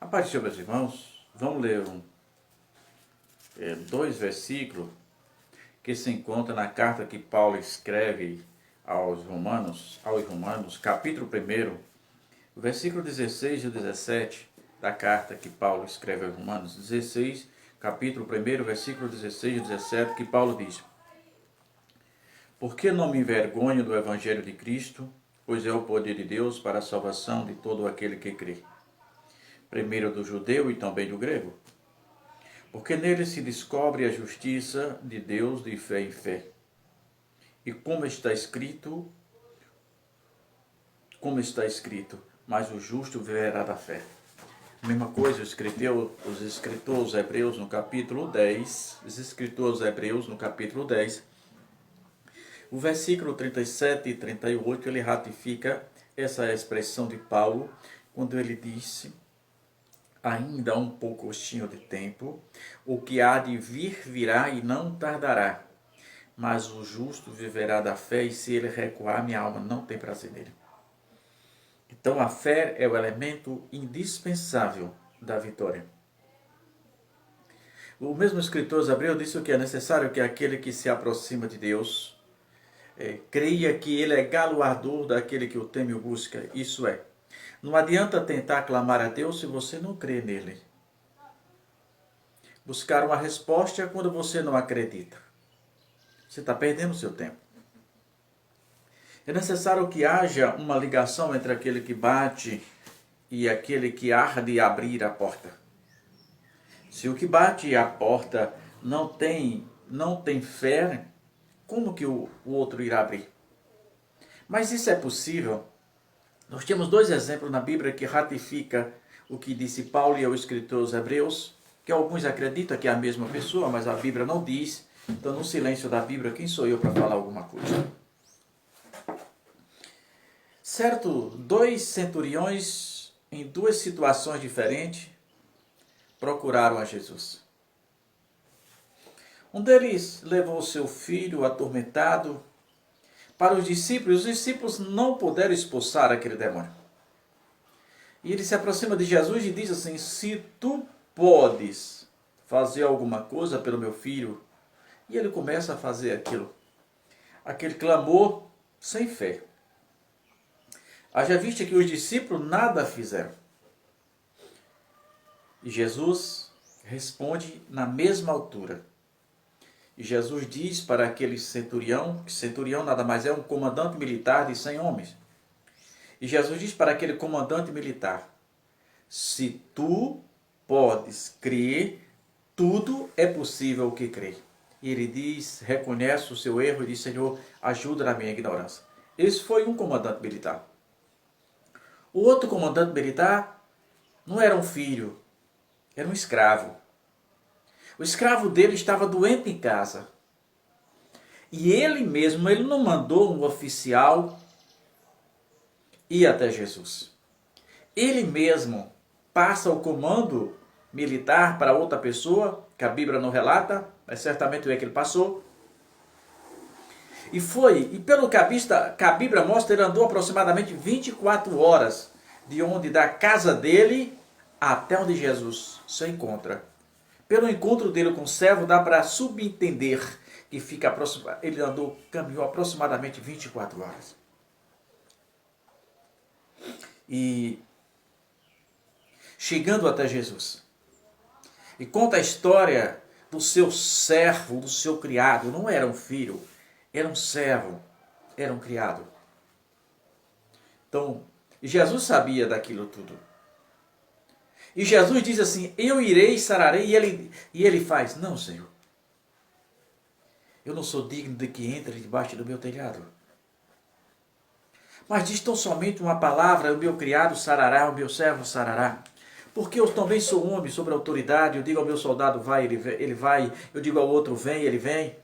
A paz do Senhor, meus irmãos, vamos ler dois versículos que se encontram na carta que Paulo escreve aos Romanos, capítulo 1, versículo 16 e 17 da carta que Paulo escreve aos Romanos, 16, capítulo 1, versículo 16 e 17, que Paulo diz: Porque não me envergonho do evangelho de Cristo, pois é o poder de Deus para a salvação de todo aquele que crê, primeiro do judeu e também do grego, porque nele se descobre a justiça de Deus de fé em fé. E como está escrito, mas o justo viverá da fé. A mesma coisa, os escritores hebreus no capítulo 10, o versículo 37 e 38, ele ratifica essa expressão de Paulo, quando ele disse: ainda há um pouquinho de tempo, o que há de vir virá e não tardará, mas o justo viverá da fé, e se ele recuar, minha alma não tem prazer nele. Então a fé é o elemento indispensável da vitória. O mesmo escritor Hebreu disse que é necessário que aquele que se aproxima de Deus creia que ele é galardoador daquele que o teme e o busca. Isso é, não adianta tentar clamar a Deus se você não crê nele. Buscar uma resposta quando você não acredita. Você está perdendo o seu tempo. É necessário que haja uma ligação entre aquele que bate e aquele que arde abrir a porta. Se o que bate a porta não tem fé, como que o outro irá abrir? Mas isso é possível. Nós temos dois exemplos na Bíblia que ratificam o que disse Paulo e aos escritores hebreus, que alguns acreditam que é a mesma pessoa, mas a Bíblia não diz. Então, no silêncio da Bíblia, quem sou eu para falar alguma coisa? Certo, dois centuriões, em duas situações diferentes, procuraram a Jesus. Um deles levou seu filho atormentado para os discípulos não puderam expulsar aquele demônio. E ele se aproxima de Jesus e diz assim: se tu podes fazer alguma coisa pelo meu filho. E ele começa a fazer aquele clamor sem fé. Haja vista que os discípulos nada fizeram. E Jesus responde na mesma altura. E Jesus diz para aquele centurião, que centurião nada mais é um comandante militar de 100 homens. E Jesus diz para aquele comandante militar: se tu podes crer, tudo é possível que crê. E ele diz, reconhece o seu erro e diz: Senhor, ajuda na minha ignorância. Esse foi um comandante militar. O outro comandante militar não era um filho, era um escravo. O escravo dele estava doente em casa. E ele mesmo, ele não mandou um oficial ir até Jesus. Ele mesmo passa o comando militar para outra pessoa, que a Bíblia não relata, mas certamente é que ele passou. E pelo que a Bíblia mostra, ele andou aproximadamente 24 horas da casa dele até onde Jesus se encontra. Pelo encontro dele com o servo, dá para subentender que ele caminhou aproximadamente 24 horas. E chegando até Jesus, e conta a história do seu servo, do seu criado. Não era um filho, era um servo, era um criado. Então, Jesus sabia daquilo tudo. E Jesus diz assim: eu irei e sararei. E ele faz: não, Senhor, eu não sou digno de que entre debaixo do meu telhado. Mas diz tão somente uma palavra: o meu criado sarará, o meu servo sarará. Porque eu também sou homem sobre autoridade. Eu digo ao meu soldado: vai, ele vai. Eu digo ao outro: vem, ele vem.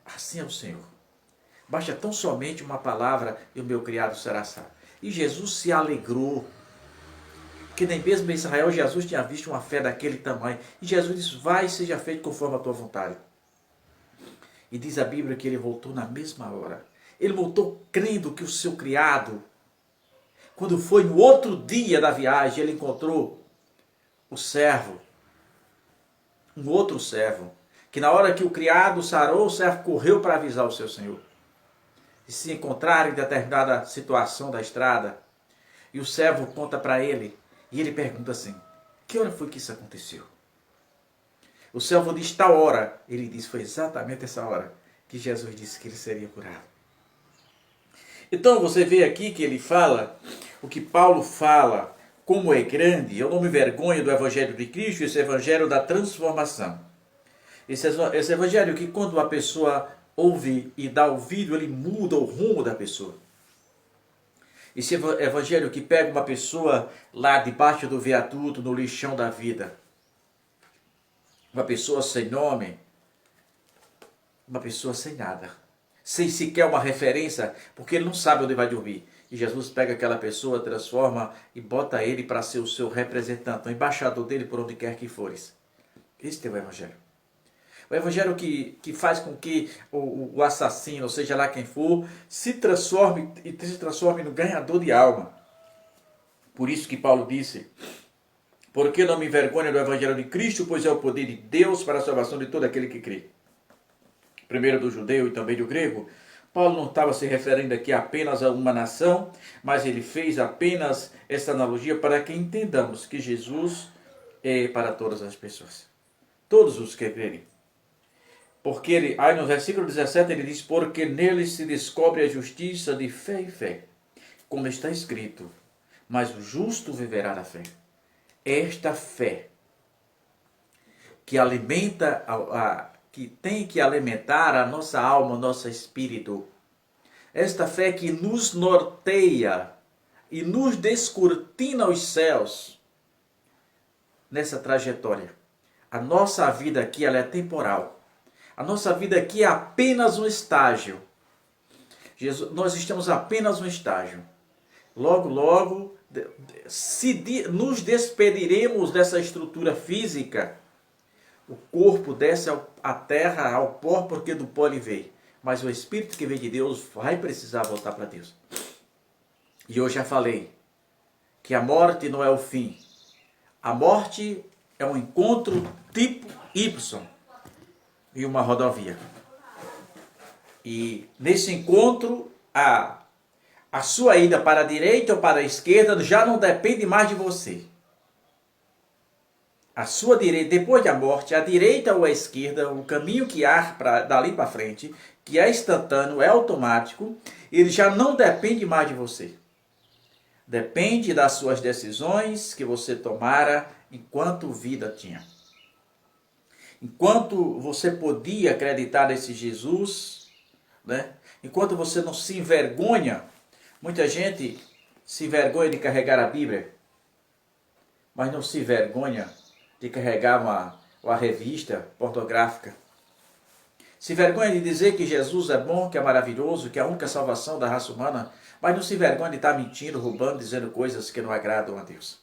Assim é o Senhor. Basta tão somente uma palavra e o meu criado será salvo. E Jesus se alegrou. Que nem mesmo em Israel Jesus tinha visto uma fé daquele tamanho. E Jesus disse: vai, seja feito conforme a tua vontade. E diz a Bíblia que ele voltou na mesma hora. Ele voltou crendo que o seu criado, quando foi no outro dia da viagem, ele encontrou o servo, um outro servo, que na hora que o criado sarou, o servo correu para avisar o seu senhor. E se encontraram em determinada situação da estrada, e o servo conta para ele, e ele pergunta assim: que hora foi que isso aconteceu? O servo diz tal hora. Ele diz: foi exatamente essa hora que Jesus disse que ele seria curado. Então você vê aqui que ele fala, o que Paulo fala, como é grande. Eu não me envergonho do Evangelho de Cristo, esse Evangelho da transformação. Esse Evangelho que quando a pessoa ouve e dá ouvido, ele muda o rumo da pessoa. Esse Evangelho que pega uma pessoa lá debaixo do viaduto, no lixão da vida. Uma pessoa sem nome, uma pessoa sem nada. Sem sequer uma referência, porque ele não sabe onde vai dormir. E Jesus pega aquela pessoa, transforma e bota ele para ser o seu representante, o embaixador dele por onde quer que fores. Este é o Evangelho. O Evangelho que faz com que o assassino, ou seja lá quem for, se transforme no ganhador de alma. Por isso que Paulo disse: porque não me envergonho do Evangelho de Cristo, pois é o poder de Deus para a salvação de todo aquele que crê. Primeiro do judeu e também do grego. Paulo não estava se referindo aqui apenas a uma nação, mas ele fez apenas essa analogia para que entendamos que Jesus é para todas as pessoas. Todos os que crerem. Porque ele, aí no versículo 17 ele diz: porque nele se descobre a justiça de fé em fé, como está escrito, mas o justo viverá da fé. Esta fé que alimenta, que tem que alimentar a nossa alma, o nosso espírito. Esta fé que nos norteia e nos descortina os céus nessa trajetória. A nossa vida aqui ela é temporal. A nossa vida aqui é apenas um estágio. Nós estamos apenas um estágio. Logo, logo, nos despediremos dessa estrutura física. O corpo desce à terra, ao pó, porque do pó ele veio. Mas o Espírito que vem de Deus vai precisar voltar para Deus. E eu já falei que a morte não é o fim. A morte é um encontro tipo Y em uma rodovia. E nesse encontro, a sua ida para a direita ou para a esquerda já não depende mais de você. A sua direita, depois da morte, a direita ou a esquerda, o caminho que há dali para frente, que é instantâneo, é automático, ele já não depende mais de você. Depende das suas decisões que você tomara enquanto vida tinha. Enquanto você podia acreditar nesse Jesus, né? Enquanto você não se envergonha, muita gente se envergonha de carregar a Bíblia, mas não se envergonha de carregar uma revista pornográfica. Se envergonha de dizer que Jesus é bom, que é maravilhoso, que é a única salvação da raça humana, mas não se envergonha de estar mentindo, roubando, dizendo coisas que não agradam a Deus.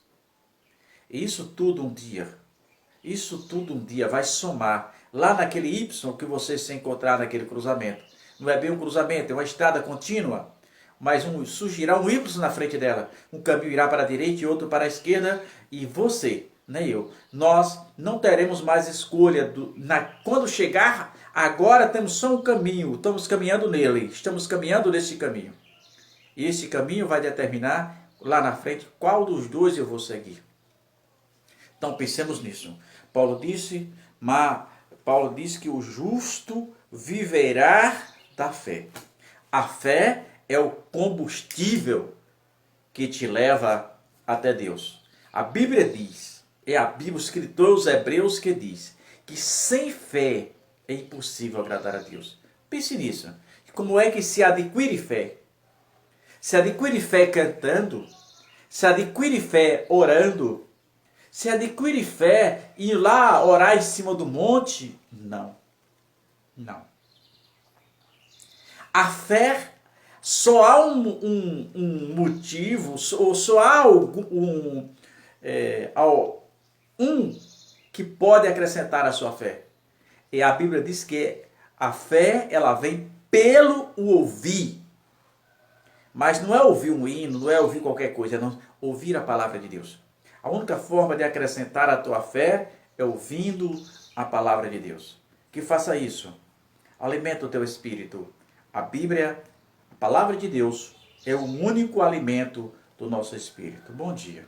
E isso tudo um dia vai somar lá naquele Y que você se encontrar naquele cruzamento. Não é bem um cruzamento, é uma estrada contínua, mas surgirá um Y na frente dela. Um caminho irá para a direita e outro para a esquerda, e você, nem eu, nós não teremos mais escolha. Quando chegar, agora temos só um caminho, estamos caminhando nele, estamos caminhando nesse caminho. E esse caminho vai determinar lá na frente qual dos dois eu vou seguir. Então pensemos nisso. Paulo disse que o justo viverá da fé. A fé é o combustível que te leva até Deus. A Bíblia diz, é a Bíblia, o escritor os Hebreus que diz, que sem fé é impossível agradar a Deus. Pense nisso. Como é que se adquire fé? Se adquire fé cantando, se adquire fé orando, se adquire fé ir lá orar em cima do monte? Não. Não. A fé, só há um motivo, ou só há um que pode acrescentar a sua fé. E a Bíblia diz que a fé, ela vem pelo ouvir. Mas não é ouvir um hino, não é ouvir qualquer coisa, é não ouvir a palavra de Deus. A única forma de acrescentar a tua fé é ouvindo a palavra de Deus. Que faça isso. Alimenta o teu espírito. A Bíblia, a palavra de Deus, é o único alimento do nosso espírito. Bom dia.